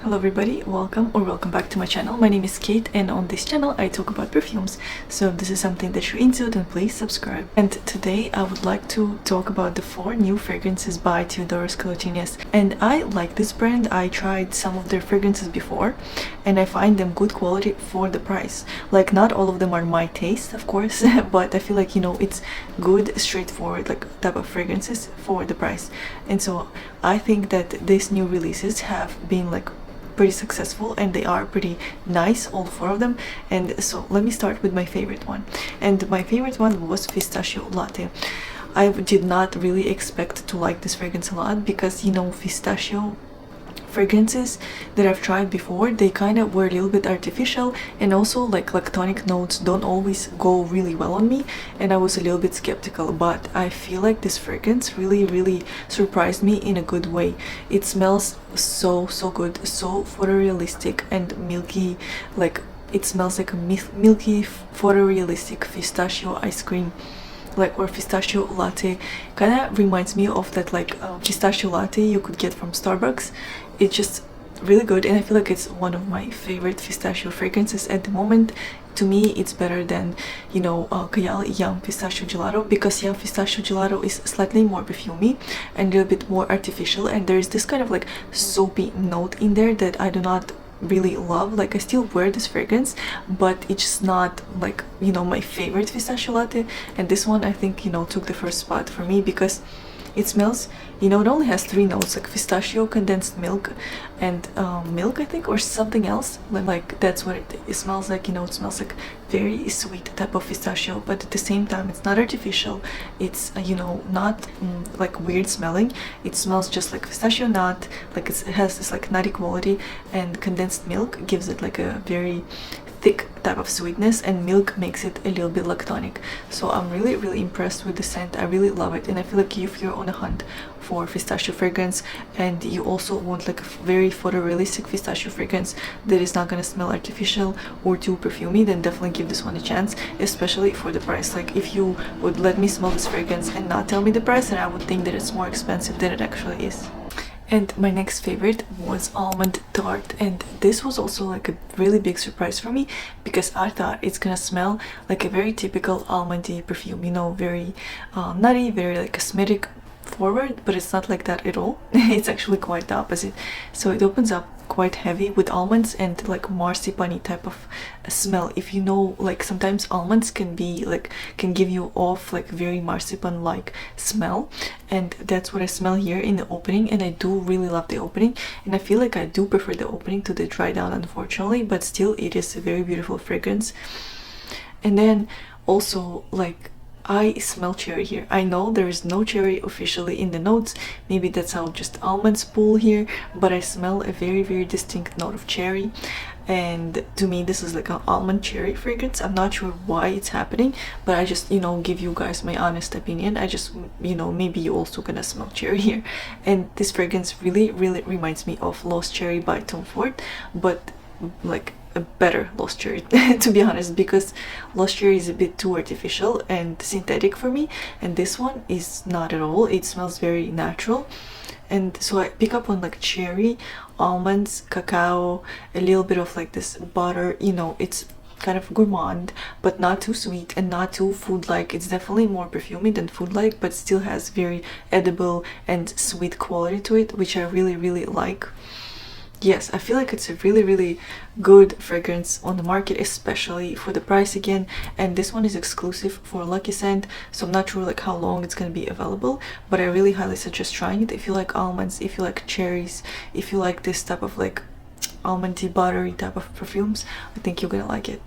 Hello everybody, welcome back to my channel. My name is Kate and on this channel I talk about perfumes. So if this is something that you're into, then please subscribe. And today I would like to talk about the 4 new fragrances by Theodoros Kalotinis. And I like this brand. I tried some of their fragrances before and I find them good quality for the price. Like, not all of them are my taste, of course, but I feel like, it's good, straightforward, like type of fragrances for the price. And so I think that these new releases have been like pretty successful and they are pretty nice, all 4 of them. And so let me start with my favorite one, and my favorite one was Pistachio Latte. I did not really expect to like this fragrance a lot because pistachio fragrances that I've tried before, they kind of were a little bit artificial, and also like lactonic notes don't always go really well on me, and I was a little bit skeptical. But I feel like this fragrance really surprised me in a good way. It smells so good, so photorealistic and milky. Like, it smells like a milky photorealistic pistachio ice cream, like, or pistachio latte. Kind of reminds me of that pistachio latte you could get from Starbucks. It's just really good, and I feel like it's one of my favorite pistachio fragrances at the moment. To me, it's better than Kayal Yum Pistachio Gelato, because Yum Pistachio Gelato is slightly more perfumey and a little bit more artificial, and there's this kind of like soapy note in there that I do not really love. Like, I still wear this fragrance, but it's just not like my favorite pistachio latte. And this one, I think, took the first spot for me because it smells, it only has 3 notes, like pistachio, condensed milk, and milk, I think, or something else. Like that's what it smells like. It smells like very sweet type of pistachio, but at the same time it's not artificial. It's not like weird smelling. It smells just like pistachio nut. Like, it has this like nutty quality, and condensed milk gives it like a very thick type of sweetness, and milk makes it a little bit lactonic. So I'm really impressed with the scent. I really love it, and I feel like if you're on a hunt for pistachio fragrance and you also want like a very photorealistic pistachio fragrance that is not gonna smell artificial or too perfumey, then definitely give this one a chance, especially for the price. Like, if you would let me smell this fragrance and not tell me the price, then I would think that it's more expensive than it actually is. And my next favorite was Almond Tart, and this was also like a really big surprise for me because I thought it's gonna smell like a very typical almondy perfume, very nutty, very like cosmetic forward, but it's not like that at all. It's actually quite the opposite. So it opens up quite heavy with almonds and like marzipan type of smell. If like, sometimes almonds can give you off like very marzipan like smell, and that's what I smell here in the opening. And I do really love the opening, and I feel like I do prefer the opening to the dry down, unfortunately, but still it is a very beautiful fragrance. And then also, like, I smell cherry here. I know there is no cherry officially in the notes, maybe that's how just almonds pull here, but I smell a very distinct note of cherry, and to me this is like an almond cherry fragrance. I'm not sure why it's happening, but I just give you guys my honest opinion. I just maybe you also gonna smell cherry here. And this fragrance really reminds me of Lost Cherry by Tom Ford, but like a better Lost Cherry, to be honest, because Lost Cherry is a bit too artificial and synthetic for me, and this one is not at all. It smells very natural, and so I pick up on like cherry, almonds, cacao, a little bit of like this butter. It's kind of gourmand, but not too sweet and not too food-like. It's definitely more perfumey than food-like, but still has very edible and sweet quality to it, which I really like. Yes, I feel like it's a really good fragrance on the market, especially for the price again. And this one is exclusive for Lucky Scent, so I'm not sure like how long it's gonna be available, but I really highly suggest trying it if you like almonds, if you like cherries, if you like this type of like almondy buttery type of perfumes. I think you're gonna like it.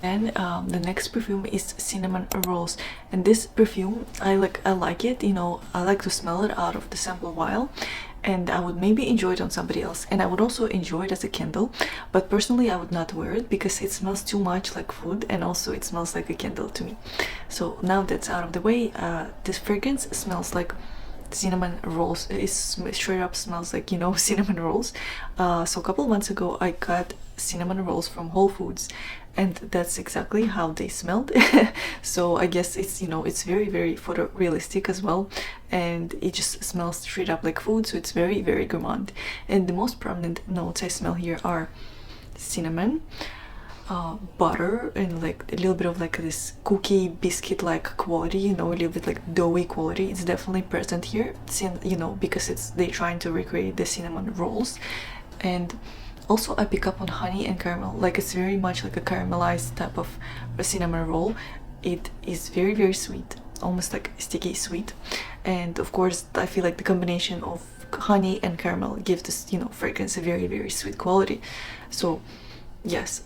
And the next perfume is Cinnamon Rolls, and this perfume I like it. I like to smell it out of the sample vial, and I would maybe enjoy it on somebody else, and I would also enjoy it as a candle, but personally I would not wear it because it smells too much like food, and also it smells like a candle to me. So now that's out of the way, this fragrance smells like cinnamon rolls. It straight up smells like cinnamon rolls. So a couple months ago I got cinnamon rolls from Whole Foods, and that's exactly how they smelled. So I guess it's, you know, it's very, very photorealistic as well, and it just smells straight up like food, so it's very, very gourmand. And the most prominent notes I smell here are cinnamon, butter, and like a little bit of like this cookie biscuit like quality, you know, a little bit like doughy quality. It's definitely present here, you know, because they're trying to recreate the cinnamon rolls. And also I pick up on honey and caramel, like it's very much like a caramelized type of a cinnamon roll. It is very, very sweet, almost like sticky sweet, and of course I feel like the combination of honey and caramel gives this, you know, fragrance a very, very sweet quality. So yes,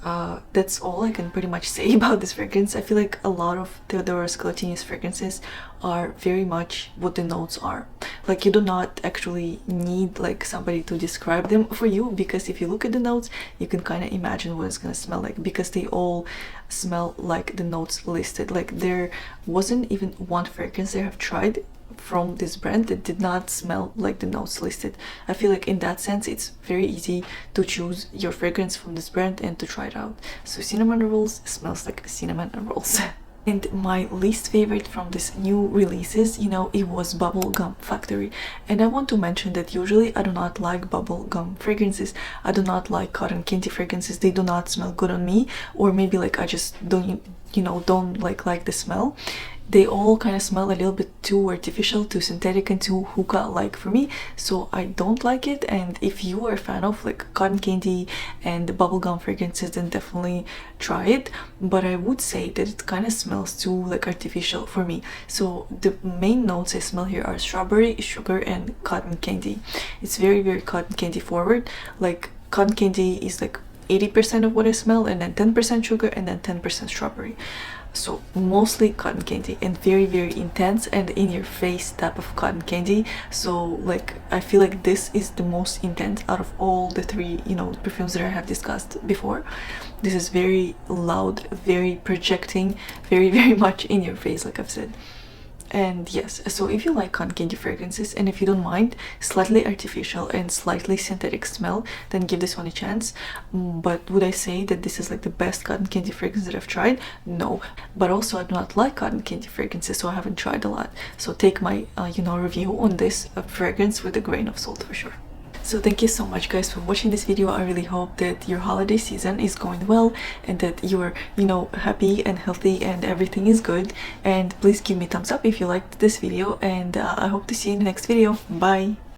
that's all I can pretty much say about this fragrance. I feel like a lot of Theodoros Kalotinis fragrances are very much what the notes are. Like you do not actually need like somebody to describe them for you, because if you look at the notes you can kind of imagine what it's gonna smell like, because they all smell like the notes listed. Like there wasn't even one fragrance I have tried from this brand that did not smell like the notes listed. I feel like in that sense it's very easy to choose your fragrance from this brand and to try it out. So cinnamon rolls smells like cinnamon rolls. And my least favorite from this new releases, you know, it was Bubble Gum Factory. And I want to mention that usually I do not like bubble gum fragrances. I do not like cotton candy fragrances. They do not smell good on me, or maybe like I just don't, you know, don't like the smell. They all kind of smell a little bit too artificial, too synthetic, and too hookah like for me, so I don't like it. And if you are a fan of like cotton candy and bubblegum fragrances, then definitely try it, but I would say that it kind of smells too like artificial for me. So the main notes I smell here are strawberry, sugar, and cotton candy. It's very, very cotton candy forward. Like cotton candy is like 80% of what I smell, and then 10% sugar, and then 10% strawberry. So mostly cotton candy, and very, very intense and in your face type of cotton candy. So like I feel like this is the most intense out of all the three, you know, perfumes that I have discussed before. This is very loud, very projecting, very, very much in your face, like I've said. And yes, so if you like cotton candy fragrances, and if you don't mind slightly artificial and slightly synthetic smell, then give this one a chance. But would I say that this is like the best cotton candy fragrance that I've tried? No. But also I do not like cotton candy fragrances, so I haven't tried a lot. So take my you know, review on this fragrance with a grain of salt for sure. So thank you so much guys for watching this video. I really hope that your holiday season is going well, and that you're, you know, happy and healthy and everything is good. And please give me a thumbs up if you liked this video, and I hope to see you in the next video. Bye!